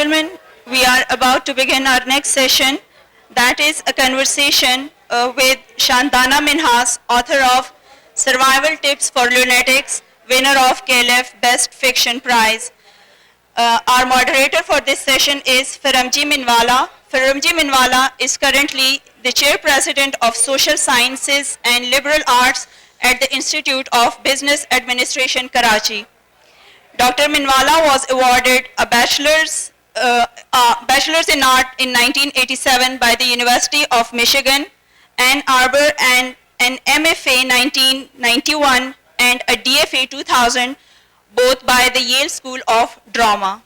gentlemen, we are about to begin our next session. That is a conversation with Shandana Minhas, author of Survival Tips for Lunatics, winner of KLF Best Fiction Prize. Our moderator for this session is Framji Minwalla. Framji Minwalla is currently the chairperson of Social Sciences and Liberal Arts at the Institute of Business Administration, Karachi. Dr. Minwalla was awarded a bachelor's in art in 1987 by the University of Michigan, Ann Arbor, and an MFA 1991 and a DFA 2000, both by the Yale School of Drama.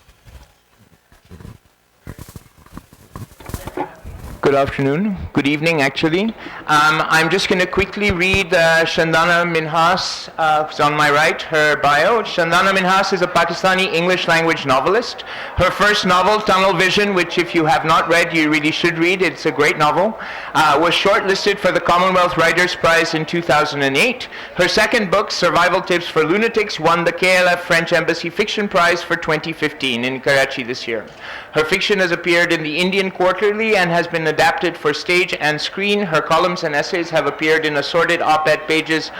Good afternoon, good evening actually. I'm just going to quickly read Shandana Minhas, who's on my right, her bio. Shandana Minhas is a Pakistani English language novelist. Her first novel, Tunnel Vision, which if you have not read, you really should read, it's a great novel, was shortlisted for the Commonwealth Writers' Prize in 2008. Her second book, Survival Tips for Lunatics, won the KLF French Embassy Fiction Prize for 2015 in Karachi this year. Her fiction has appeared in the Indian Quarterly and has been adapted for stage and screen. Her columns and essays have appeared in assorted op-ed pages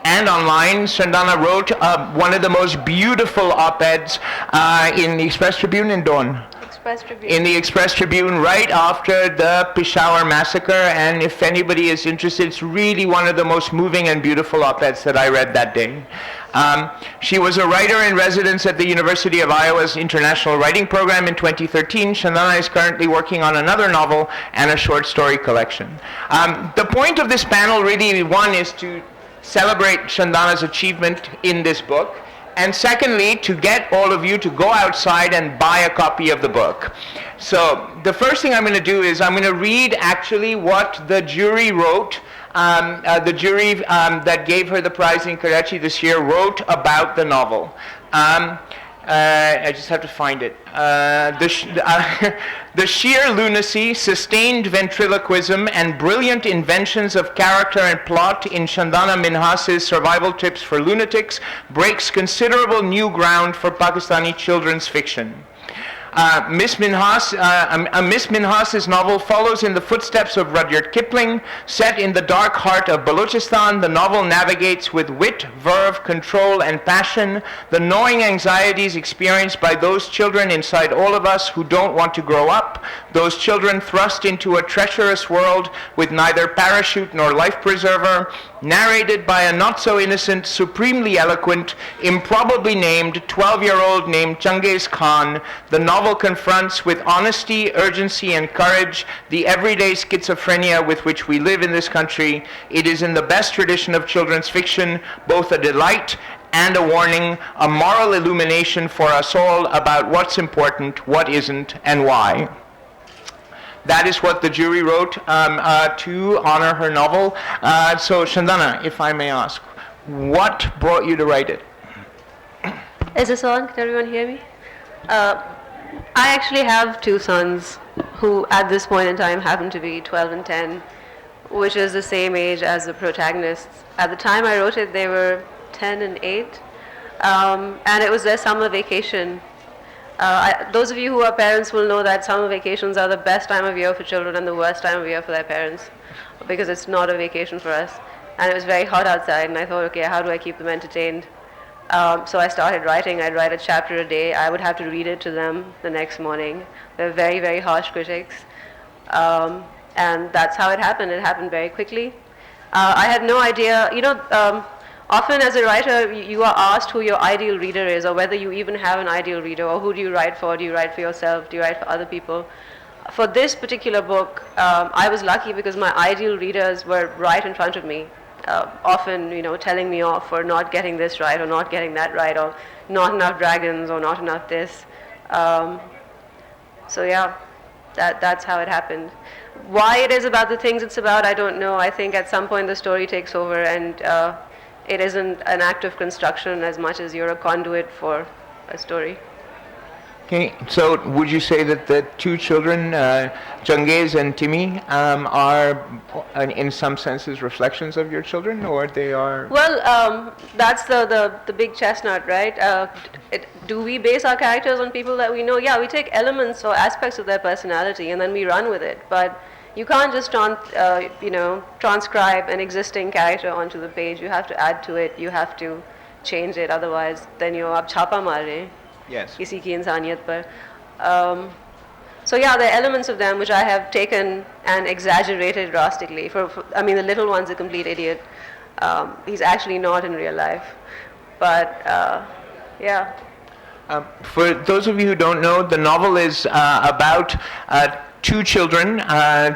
and online. Shandana wrote one of the most beautiful op-eds in the Express Tribune in Dawn. In the Express Tribune right after the Peshawar massacre, and if anybody is interested, it's really one of the most moving and beautiful op-eds that I read that day. She was a writer in residence at the University of Iowa's International Writing Program in 2013. Shandana is currently working on another novel and a short story collection. The point of this panel really, one, is to celebrate Shandana's achievement in this book, and secondly, to get all of you to go outside and buy a copy of the book. So the first thing I'm going to do is I'm going to read actually what the jury wrote. The jury that gave her the prize in Karachi this year wrote about the novel. I just have to find it. The sheer lunacy, sustained ventriloquism, and brilliant inventions of character and plot in Shandana Minhas' Survival Tips for Lunatics breaks considerable new ground for Pakistani children's fiction. Miss Minhas's novel follows in the footsteps of Rudyard Kipling. Set in the dark heart of Balochistan, the novel navigates with wit, verve, control, and passion the gnawing anxieties experienced by those children inside all of us who don't want to grow up, those children thrust into a treacherous world with neither parachute nor life preserver. Narrated by a not-so-innocent, supremely eloquent, improbably named 12-year-old named Changiz Khan, the novel confronts with honesty, urgency, and courage the everyday schizophrenia with which we live in this country. It is in the best tradition of children's fiction, both a delight and a warning, a moral illumination for us all about what's important, what isn't, and why. That is what the jury wrote to honor her novel. So Shandana, if I may ask, what brought you to write it? Is this on? Can everyone hear me? I actually have two sons who at this point in time happen to be 12 and 10, which is the same age as the protagonists. At the time I wrote it, they were 10 and 8, and it was their summer vacation. Those of you who are parents will know that summer vacations are the best time of year for children and the worst time of year for their parents, because it's not a vacation for us. And it was very hot outside, and I thought, okay, how do I keep them entertained? So I started writing. I'd write a chapter a day. I would have to read it to them the next morning. They're very, very harsh critics. And that's how it happened. It happened very quickly. I had no idea, often as a writer, you are asked who your ideal reader is, or whether you even have an ideal reader, or who do you write for? Do you write for yourself? Do you write for other people? For this particular book, I was lucky because my ideal readers were right in front of me, often, telling me off for not getting this right, or not getting that right, or not enough dragons, or not enough this. So yeah, that's how it happened. Why it is about the things it's about, I don't know. I think at some point the story takes over, and it isn't an act of construction as much as you're a conduit for a story. Okay, so would you say that the two children, Changiz and Timmy, are in some senses reflections of your children, or they are? Well, that's the big chestnut, right? Do we base our characters on people that we know? Yeah, we take elements or aspects of their personality and then we run with it. But you can't just transcribe an existing character onto the page. You have to add to it. You have to change it. Otherwise, then you're ab chapa maar rahe. Yes. किसी की इंसानियत पर. So yeah, there are elements of them which I have taken and exaggerated drastically. I mean, the little one's a complete idiot. He's actually not in real life. But yeah. For those of you who don't know, the novel is about two children,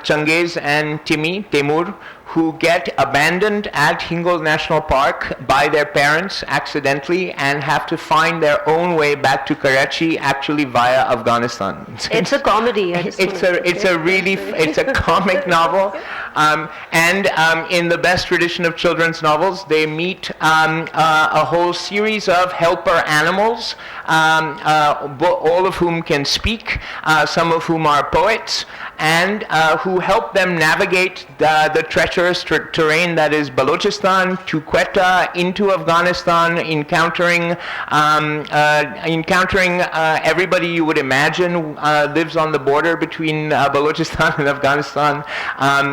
Changiz and Timmy, Temur, who get abandoned at Hingol National Park by their parents accidentally and have to find their own way back to Karachi, actually via Afghanistan. It's a comedy. It's a comic novel, and in the best tradition of children's novels, they meet a whole series of helper animals, all of whom can speak, some of whom are poets, and who help them navigate the treacherous terrain that is Balochistan to Quetta into Afghanistan, encountering everybody you would imagine lives on the border between Balochistan and Afghanistan,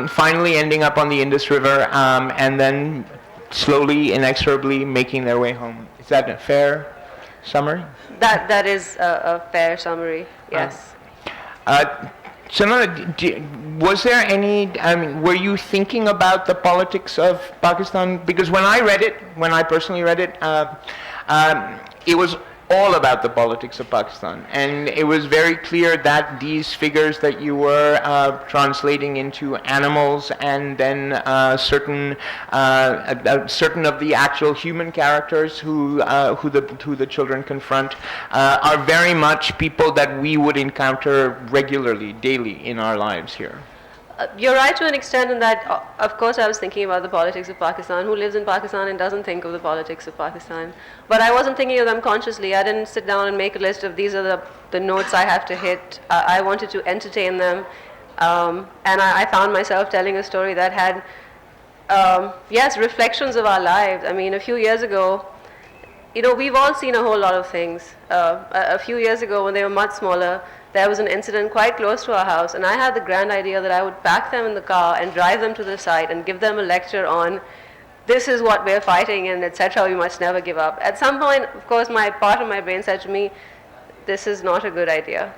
finally ending up on the Indus River, and then slowly, inexorably making their way home. Is that a fair summary? That is a fair summary, yes. Shandana, was there any, were you thinking about the politics of Pakistan? Because when I personally read it, it was all about the politics of Pakistan. And it was very clear that these figures that you were translating into animals, and then certain of the actual human characters who the children confront are very much people that we would encounter regularly, daily in our lives here. You're right to an extent in that, of course, I was thinking about the politics of Pakistan. Who lives in Pakistan and doesn't think of the politics of Pakistan? But I wasn't thinking of them consciously. I didn't sit down and make a list of these are the notes I have to hit. I wanted to entertain them. And I found myself telling a story that had, yes, reflections of our lives. I mean, a few years ago, we've all seen a whole lot of things. A few years ago, when they were much smaller, there was an incident quite close to our house, and I had the grand idea that I would pack them in the car and drive them to the site and give them a lecture on this is what we're fighting and etc. We must never give up. At some point, of course, part of my brain said to me, this is not a good idea.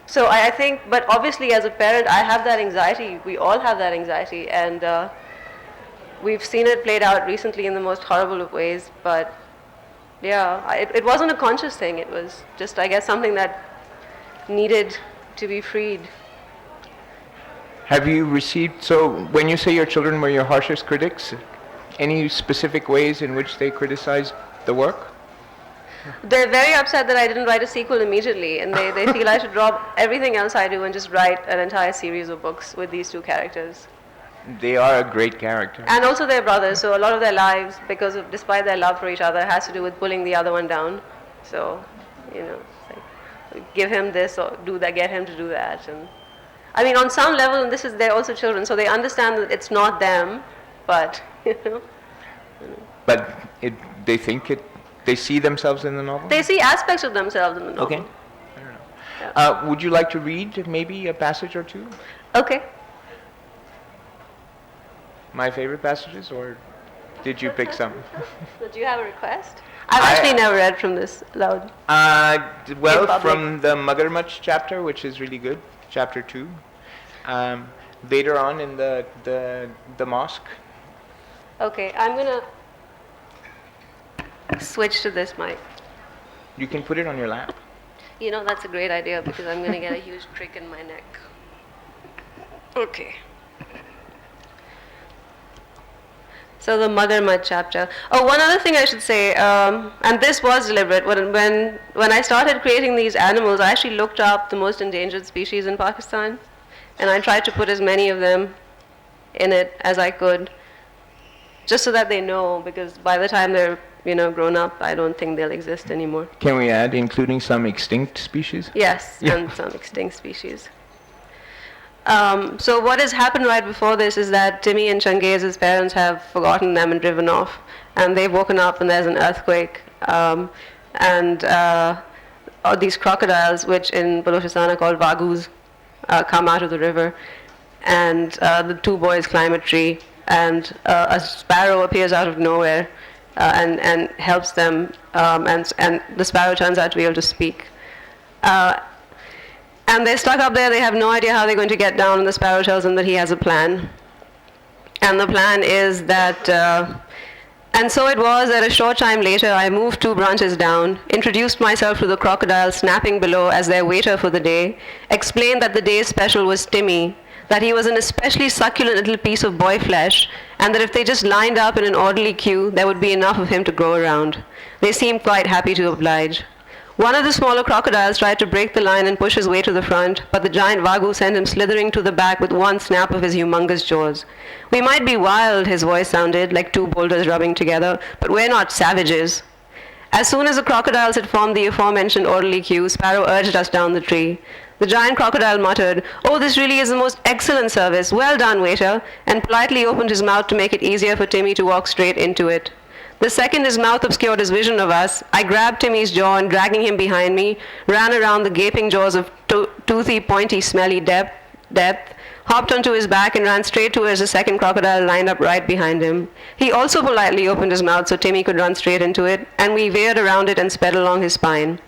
So I think, but obviously as a parent, I have that anxiety. We all have that anxiety, and we've seen it played out recently in the most horrible of ways, but yeah, it wasn't a conscious thing. It was just, I guess, something that needed to be freed. Have you received, so when you say your children were your harshest critics, any specific ways in which they criticized the work? They're very upset that I didn't write a sequel immediately, and they feel I should drop everything else I do and just write an entire series of books with these two characters. They are a great character. And also they're brothers, so a lot of their lives, despite their love for each other, has to do with pulling the other one down. So, give him this or do that, get him to do that. And I mean, on some level, and they're also children, so they understand that it's not them, but, But they see themselves in the novel? They see aspects of themselves in the novel. Okay. I don't know. Yeah. Would you like to read maybe a passage or two? Okay. My favorite passages, or did you pick some? Do you have a request? I've actually never read from this aloud. From the Magarmach chapter, which is really good, chapter 2. Later on in the mosque. Okay, I'm gonna switch to this mic. You can put it on your lap. That's a great idea because I'm gonna get a huge crick in my neck. Okay. So the Magarmach chapter. Oh, one other thing I should say, and this was deliberate. When I started creating these animals, I actually looked up the most endangered species in Pakistan, and I tried to put as many of them in it as I could, just so that they know. Because by the time they're grown up, I don't think they'll exist anymore. Can we add, including some extinct species? Yes, Yeah. and some extinct species. So what has happened right before this is that Timmy and Changez's parents have forgotten them and driven off, and they've woken up and there's an earthquake, and these crocodiles, which in Balochistan are called vagus, come out of the river, and the two boys climb a tree, and a sparrow appears out of nowhere and helps them, and the sparrow turns out to be able to speak. And they're stuck up there, they have no idea how they're going to get down, and the sparrow tells them that he has a plan. And the plan is that, and so it was that a short time later I moved 2 branches down, introduced myself to the crocodile snapping below as their waiter for the day, explained that the day's special was Timmy, that he was an especially succulent little piece of boy flesh, and that if they just lined up in an orderly queue, there would be enough of him to go around. They seemed quite happy to oblige. One of the smaller crocodiles tried to break the line and push his way to the front, but the giant vagu sent him slithering to the back with one snap of his humongous jaws. We might be wild, his voice sounded, like 2 boulders rubbing together, but we're not savages. As soon as the crocodiles had formed the aforementioned orderly queue, Sparrow urged us down the tree. The giant crocodile muttered, "Oh, this really is the most excellent service. Well done, waiter," and politely opened his mouth to make it easier for Timmy to walk straight into it. The second his mouth obscured his vision of us, I grabbed Timmy's jaw and, dragging him behind me, ran around the gaping jaws of toothy, pointy, smelly depth, hopped onto his back and ran straight towards the second crocodile lined up right behind him. He also politely opened his mouth so Timmy could run straight into it, and we veered around it and sped along his spine.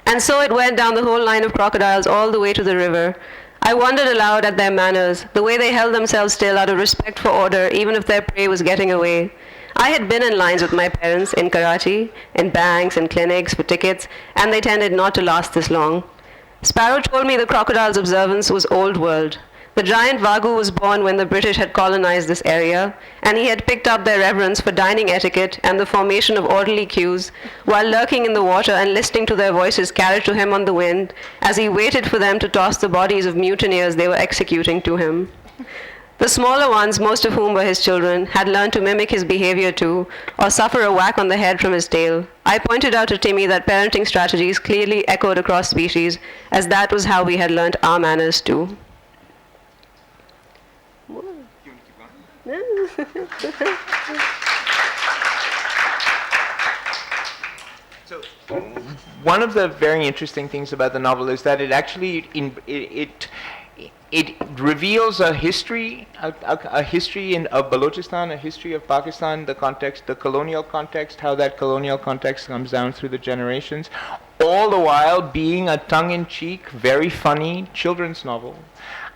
And so it went down the whole line of crocodiles all the way to the river. I wondered aloud at their manners, the way they held themselves still out of respect for order, even if their prey was getting away. I had been in lines with my parents in Karachi, in banks and clinics for tickets, and they tended not to last this long. Sparrow told me the crocodile's observance was old world. The giant vagu was born when the British had colonized this area, and he had picked up their reverence for dining etiquette and the formation of orderly queues while lurking in the water and listening to their voices carried to him on the wind as he waited for them to toss the bodies of mutineers they were executing to him. The smaller ones, most of whom were his children, had learned to mimic his behavior too, or suffer a whack on the head from his tail. I pointed out to Timmy that parenting strategies clearly echoed across species, as that was how we had learned our manners too. So, one of the very interesting things about the novel is that it actually it reveals a history, a history of Balochistan, a history of Pakistan, the context, the colonial context, how that colonial context comes down through the generations, all the while being a tongue-in-cheek, very funny children's novel.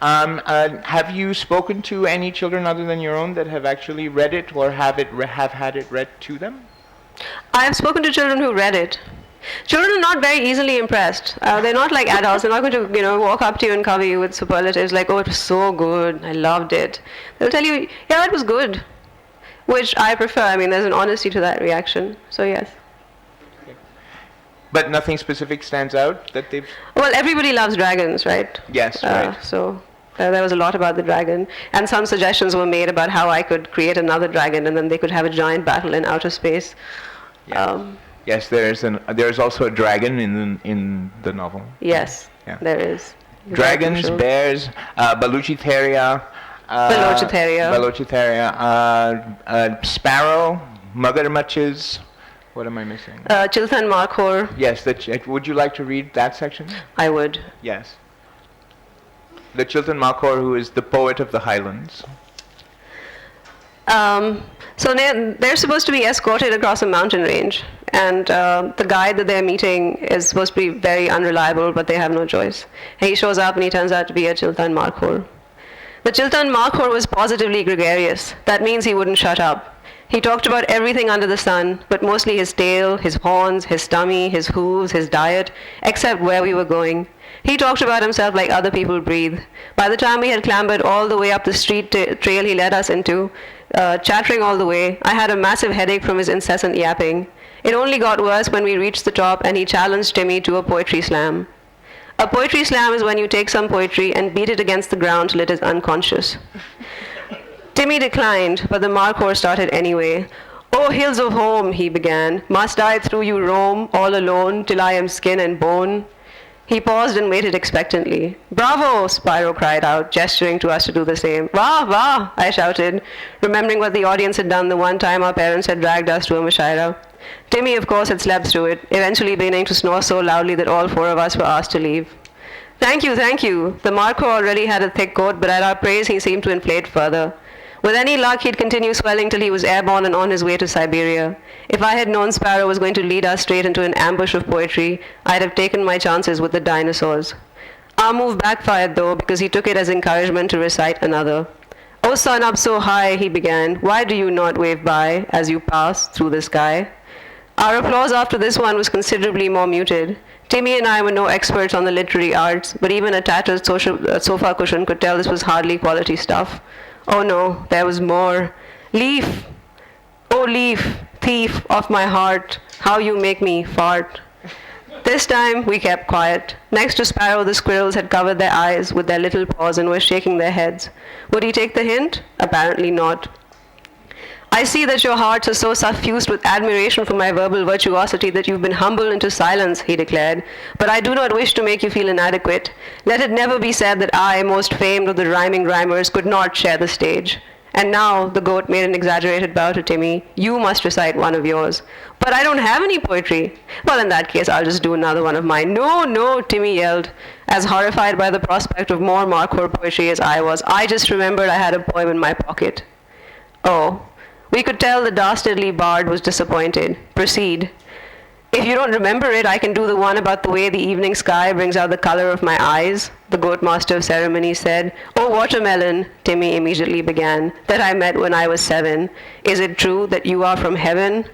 Have you spoken to any children other than your own that have actually read it or have had it read to them? I have spoken to children who read it. Children are not very easily impressed. They're not like adults. They're not going to, walk up to you and cover you with superlatives like, "Oh, it was so good. I loved it." They'll tell you, "Yeah, it was good," which I prefer. I mean, there's an honesty to that reaction. So yes. Okay. But nothing specific stands out that they've. Well, everybody loves dragons, right? Yes, right. So there was a lot about the dragon, and some suggestions were made about how I could create another dragon, and then they could have a giant battle in outer space. Yeah. Yes, there's also a dragon in the novel. Yes, yeah. There is. Dragons, bears, Baluchitheriya, sparrow, magarmachs. What am I missing? Chilthan Markhor. Yes, would you like to read that section? I would. Yes. The Chilthan Markhor, who is the poet of the Highlands. So they're supposed to be escorted across a mountain range, and the guide that they're meeting is supposed to be very unreliable, but they have no choice. And he shows up and he turns out to be a Chilthan Markhor. The Chilthan Markhor was positively gregarious. That means he wouldn't shut up. He talked about everything under the sun, but mostly his tail, his horns, his tummy, his hooves, his diet, except where we were going. He talked about himself like other people breathe. By the time we had clambered all the way up the street trail he led us into, chattering all the way, I had a massive headache from his incessant yapping. It only got worse when we reached the top and he challenged Timmy to a poetry slam. A poetry slam is when you take some poetry and beat it against the ground till it is unconscious. Timmy declined, but the Markhor started anyway. "O hills of home," he began, "must I through you roam, all alone, till I am skin and bone?" He paused and waited expectantly. "Bravo!" Spyro cried out, gesturing to us to do the same. "Wah, wah!" I shouted, remembering what the audience had done the one time our parents had dragged us to a mushaira. Timmy, of course, had slept through it, eventually beginning to snore so loudly that all four of us were asked to leave. "Thank you, thank you." The Marco already had a thick coat, but at our praise he seemed to inflate further. With any luck, he'd continue swelling till he was airborne and on his way to Siberia. If I had known Sparrow was going to lead us straight into an ambush of poetry, I'd have taken my chances with the dinosaurs. Our move backfired, though, because he took it as encouragement to recite another. "O sun up so high," he began, "why do you not wave by as you pass through the sky?" Our applause after this one was considerably more muted. Timmy and I were no experts on the literary arts, but even a tattered sofa cushion could tell this was hardly quality stuff. Oh no, there was more. "Leaf, oh leaf, thief of my heart, how you make me fart." This time we kept quiet. Next to Sparrow, the squirrels had covered their eyes with their little paws and were shaking their heads. Would he take the hint? Apparently not. "I see that your hearts are so suffused with admiration for my verbal virtuosity that you've been humbled into silence," he declared. "But I do not wish to make you feel inadequate. Let it never be said that I, most famed of the rhyming rhymers, could not share the stage. And now," the goat made an exaggerated bow to Timmy, "you must recite one of yours." "But I don't have any poetry." "Well, in that case, I'll just do another one of mine." "No, no," Timmy yelled, as horrified by the prospect of more Markhor poetry as I was. "I just remembered I had a poem in my pocket." Oh. We could tell the dastardly bard was disappointed. "Proceed." "If you don't remember it, I can do the one about the way the evening sky brings out the color of my eyes," the goat master of ceremonies said. "Oh, watermelon," Timmy immediately began, "that I met when I was 7. Is it true that you are from heaven?"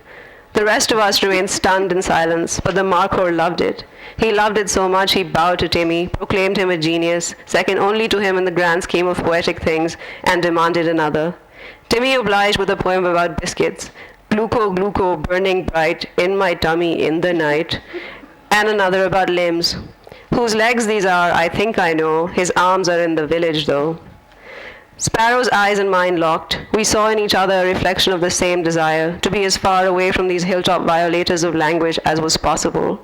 The rest of us remained stunned in silence, but the Markhor loved it. He loved it so much he bowed to Timmy, proclaimed him a genius, second only to him in the grand scheme of poetic things, and demanded another. Timmy obliged with a poem about biscuits. "Gluco, gluco, burning bright, in my tummy in the night." And another about limbs. "Whose legs these are, I think I know. His arms are in the village, though." Sparrow's eyes and mine locked. We saw in each other a reflection of the same desire, to be as far away from these hilltop violators of language as was possible.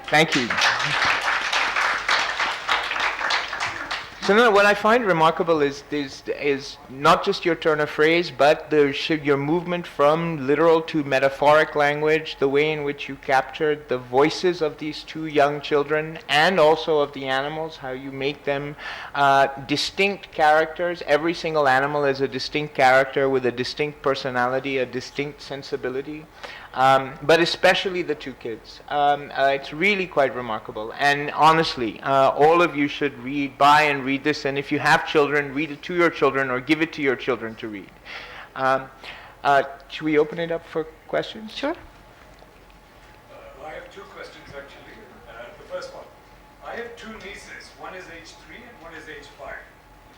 Thank you. So no, what I find remarkable is not just your turn of phrase, but your movement from literal to metaphoric language, the way in which you captured the voices of these two young children and also of the animals, how you make them distinct characters. Every single animal is a distinct character with a distinct personality, a distinct sensibility. But especially the two kids. It's really quite remarkable. And honestly, all of you should buy and read this. And if you have children, read it to your children or give it to your children to read. Should we open it up for questions? Sure. I have two questions actually. The first one, I have two nieces. One is age 3 and one is age 5.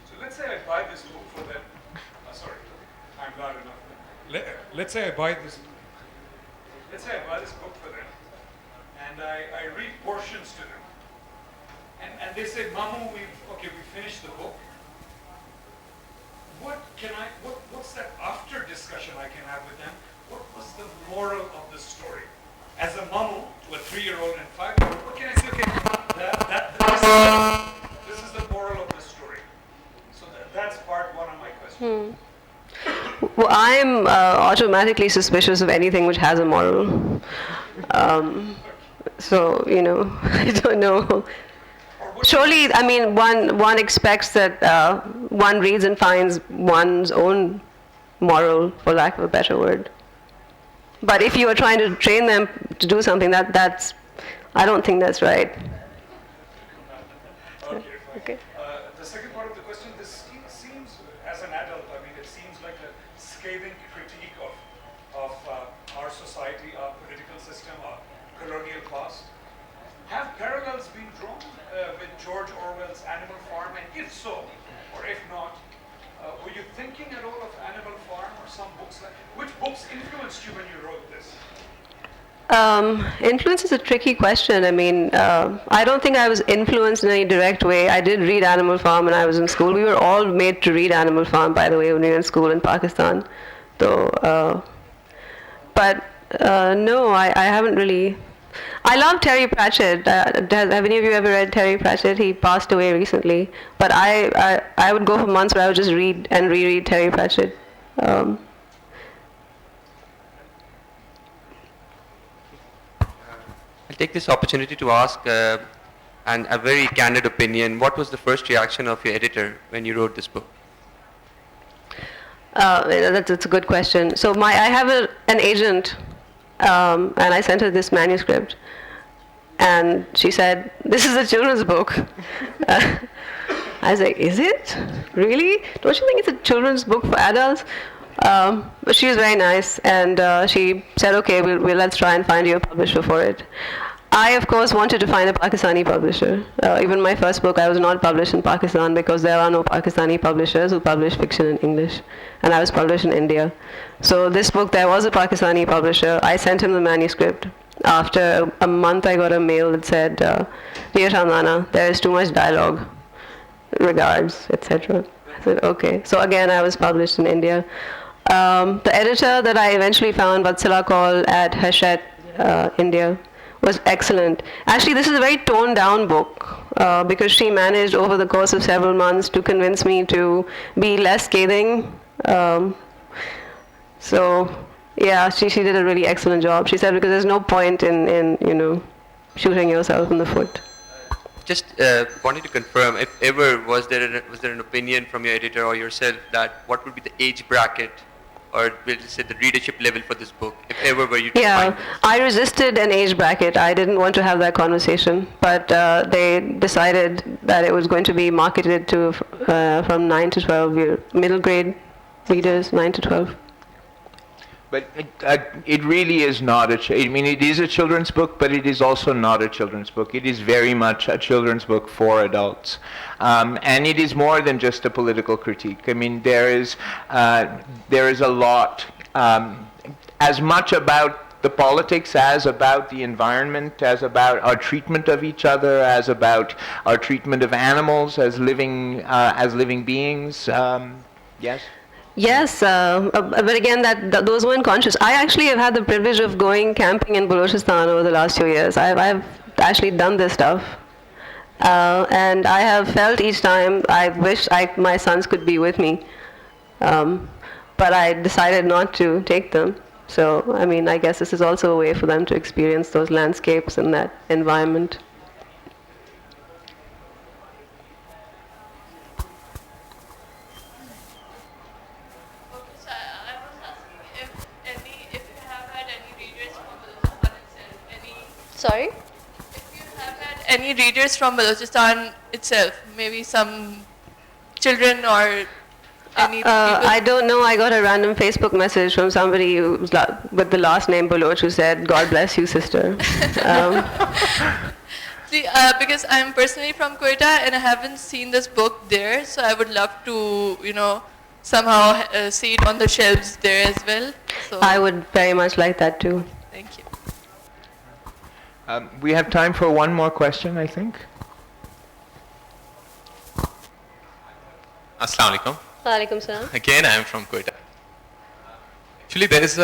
So let's say I buy this book for them. Sorry, I'm loud enough. Let's say I buy this book for them, and I read portions to them, and they say, "Mamu, we finished the book. What's that after discussion I can have with them? What was the moral of the story?" As a mamu to a 3-year-old and 5-year-old, what can I say? Okay, this is the moral of the story. So that's part one of my questions. Well, I'm automatically suspicious of anything which has a moral. So, I don't know. Surely, I mean, one expects that one reads and finds one's own moral, for lack of a better word. But if you are trying to train them to do something, that's I don't think that's right. Okay. The second part of the question, this seems, as an adult, I mean, it seems like a scathing critique of our society, our political system, our colonial past. Have parallels been drawn with George Orwell's Animal Farm? And if so, or if not, were you thinking at all of Animal Farm or some books? Which books influenced you when you wrote this? Influence is a tricky question. I mean, I don't think I was influenced in any direct way. I did read Animal Farm when I was in school. We were all made to read Animal Farm, by the way, when we were in school in Pakistan. So, but no, I haven't really. I love Terry Pratchett. Have any of you ever read Terry Pratchett? He passed away recently. But I would go for months where I would just read and reread Terry Pratchett. I'll take this opportunity to ask and a very candid opinion. What was the first reaction of your editor when you wrote this book? That's a good question. So I have an agent, and I sent her this manuscript, and she said, "This is a children's book." I was like, "Is it? Really? Don't you think it's a children's book for adults?" But she was very nice, and she said, "Okay, let's try and find you a publisher for it." I, of course, wanted to find a Pakistani publisher. Even my first book, I was not published in Pakistan because there are no Pakistani publishers who publish fiction in English. And I was published in India. So this book, there was a Pakistani publisher. I sent him the manuscript. After a month, I got a mail that said, "Dear Shandana, there is too much dialogue. Regards," etc. I said, okay. So again, I was published in India. The editor that I eventually found, Vatsala Kaul at Hachette, India, was excellent. Actually, this is a very toned down book because she managed over the course of several months to convince me to be less scathing. So yeah, she did a really excellent job. She said because there's no point in shooting yourself in the foot. Just wanted to confirm, if ever was there an opinion from your editor or yourself that what would be the age bracket, or we'll just say the readership level for this book, if ever were you to find this? I resisted an age bracket. I didn't want to have that conversation, but they decided that it was going to be marketed to from 9 to 12 middle grade readers, 9 to 12. But it really is not I mean, it is a children's book, but it is also not a children's book. It is very much a children's book for adults. And it is more than just a political critique. I mean, there is a lot, as much about the politics as about the environment, as about our treatment of each other, as about our treatment of animals as living beings. Yes? Yes, but again, those weren't conscious. I actually have had the privilege of going camping in Balochistan over the last 2 years. I've actually done this stuff. And I have felt each time I wished my sons could be with me. But I decided not to take them. So, I mean, I guess this is also a way for them to experience those landscapes and that environment. Sorry? If you have had any readers from Balochistan itself, maybe some children or any people? I don't know. I got a random Facebook message from somebody with the last name Baloch who said, "God bless you, sister." See, because I'm personally from Quetta and I haven't seen this book there, so I would love to, somehow see it on the shelves there as well. So I would very much like that too. thank you. We have time for one more question, I think. Assalamu alaikum. Walaikum salam. Again, I am from Quetta. Actually, there is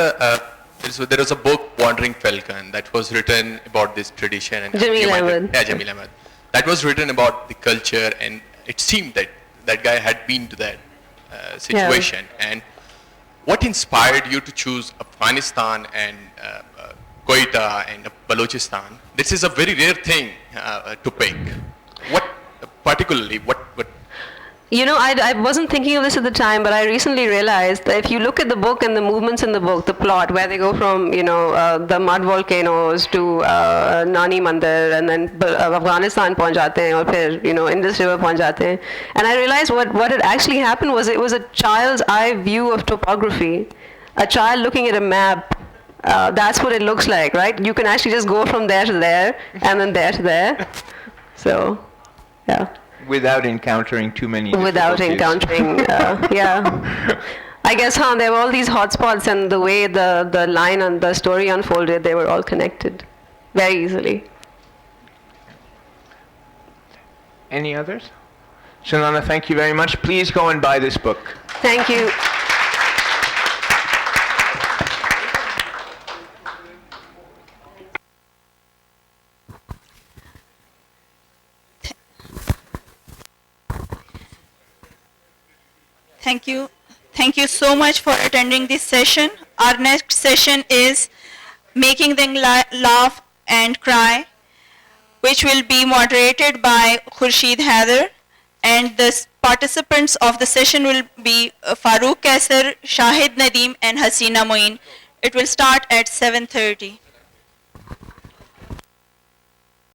a book, Wandering Falcon, that was written about this tradition. And Jamil Ahmed. Yeah, Jamil Ahmed. That was written about the culture, and it seemed that that guy had been to that situation. And what inspired you to choose Afghanistan and Quetta and Balochistan? This is a very rare thing to pick. What particularly, what I wasn't thinking of this at the time, but I recently realized that if you look at the book and the movements in the book, the plot, where they go from, the mud volcanoes to Nani Mandir, and then Afghanistan pahunch jate hain, aur phir, Indus River pahunch jate hain. And I realized what had actually happened was it was a child's eye view of topography, a child looking at a map. That's what it looks like, right? You can actually just go from there to there, and then there to there. So, yeah. Without encountering too many Without difficulties. encountering, yeah. I guess, there were all these hotspots, and the way the line and the story unfolded, they were all connected very easily. Any others? Shandana, thank you very much. Please go and buy this book. Thank you. Thank you. Thank you so much for attending this session. Our next session is Making Them Laugh and Cry, which will be moderated by Khurshid Haider, and the participants of the session will be Farooq Kaisar, Shahid Nadeem and Hasina Moin. It will start at 7:30.